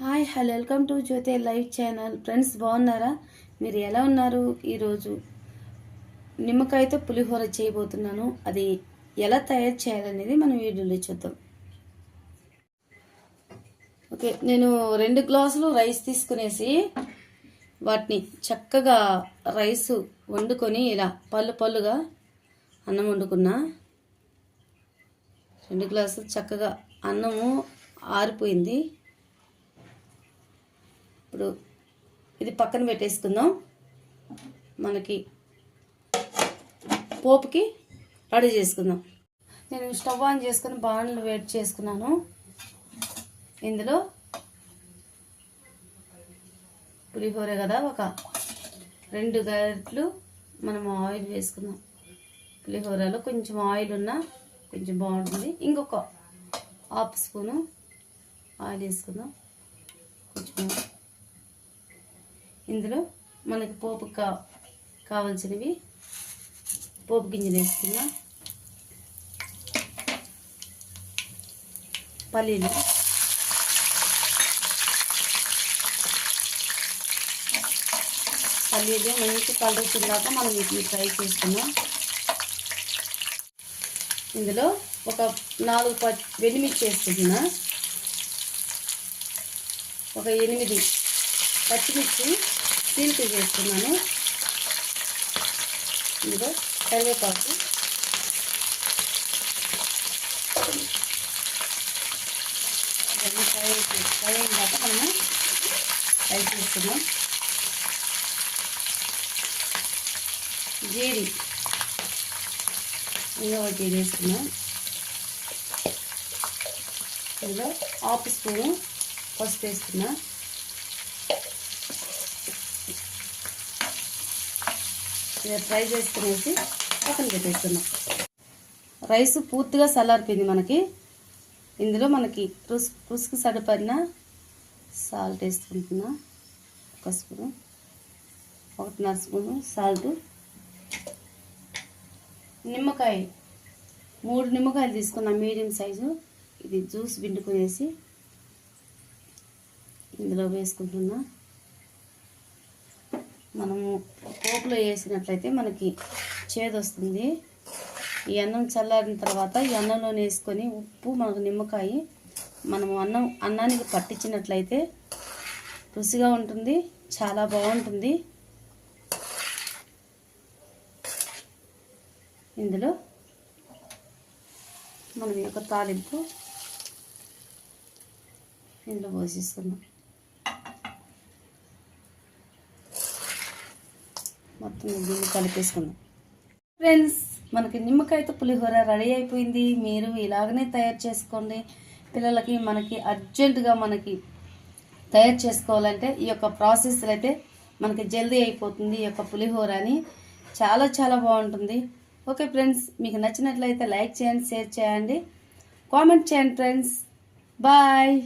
Hi hello welcome to Jyothi live channel. Friends బాగున్నారా? మీరు ఎలా ఉన్నారు? ఈరోజు నిమ్మకాయతో పులిహోర చేయబోతున్నాను. అది ఎలా తయారు చేయాలనేది మనం వీడియోలో చూద్దాం. ఓకే, నేను 2 గ్లాసులు రైస్ తీసుకునేసి వాటిని చక్కగా రైస్ వండుకొని ఇలా పళ్ళుగా అన్నం వండుకున్నా. 2 గ్లాసులు చక్కగా అన్నము ఆరిపోయింది. ఇప్పుడు ఇది పక్కన పెట్టేసుకుందాం. మనకి పోపుకి రెడీ చేసుకుందాం. నేను స్టవ్ ఆన్ చేసుకుని బాణలు వేడి చేసుకున్నాను. ఇందులో పులిహోర కదా, ఒక 2 గరిటెలు మనం ఆయిల్ వేసుకుందాం. పులిహోరలో కొంచెం ఆయిల్ ఉన్నా కొంచెం బాగుంటుంది. ఇంకొక 1/2 స్పూను ఆయిల్ వేసుకుందాం. కొంచెం ఇందులో మనకి పోపు కావాల్సినవి పోపు గింజలు వేసుకుందాం. పల్లీలు, మంచి కలర్ వచ్చిన దాకా మనం వీటిని ఫ్రై చేసుకుందాం. ఇందులో ఒక 4 వెల్లిమిర్చి వేసుకుంటున్నా. ఒక 8 పచ్చిమిర్చి చీలిక చేసుకున్నాను. ఇందులో కరివేపాకు, ఫ్రై అయిన దాకా మనం ఫ్రై చేసుకున్నాం. జీడి జీడి వేసుకున్నాం. ఇందులో 1/2 స్పూను పసుపు వేసుకున్నా. ఫ్రై చేసుకునేసి పక్కన పెట్టేస్తున్నాం. రైస్ పూర్తిగా చల్లారిపోయింది మనకి. ఇందులో మనకి రుసుకు సరిపడిన సాల్ట్ వేసుకుంటున్నా. 1 స్పూను, 1.5 స్పూను సాల్ట్. నిమ్మకాయ 3 నిమ్మకాయలు తీసుకున్నా, మీడియం సైజు. ఇది జ్యూస్ పిండుకునేసి ఇందులో వేసుకుంటున్నా. మనము పోపులో వేసినట్లయితే మనకి చేదు వస్తుంది. ఈ అన్నం చల్లారిన తర్వాత ఈ అన్నంలో వేసుకొని ఉప్పు, మనకు నిమ్మకాయ మనము అన్నానికి పట్టించినట్లయితే రుచిగా ఉంటుంది, చాలా బాగుంటుంది. ఇందులో మనం ఈ యొక్క తాలింపు ఇందులో పోసేస్తున్నాం. మొత్తం దీన్ని కలిపేసుకుందాం. ఫ్రెండ్స్, మనకి నిమ్మకాయతో పులిహోర రెడీ అయిపోయింది. మీరు ఇలాగనే తయారు చేసుకోండి. పిల్లలకి మనకి అర్జెంటుగా మనకి తయారు చేసుకోవాలంటే ఈ యొక్క ప్రాసెస్లో అయితే మనకి జల్దీ అయిపోతుంది. ఈ యొక్క పులిహోర అని చాలా చాలా బాగుంటుంది. ఓకే ఫ్రెండ్స్, మీకు నచ్చినట్లయితే లైక్ చేయండి, షేర్ చేయండి, కామెంట్ చేయండి ఫ్రెండ్స్. బాయ్.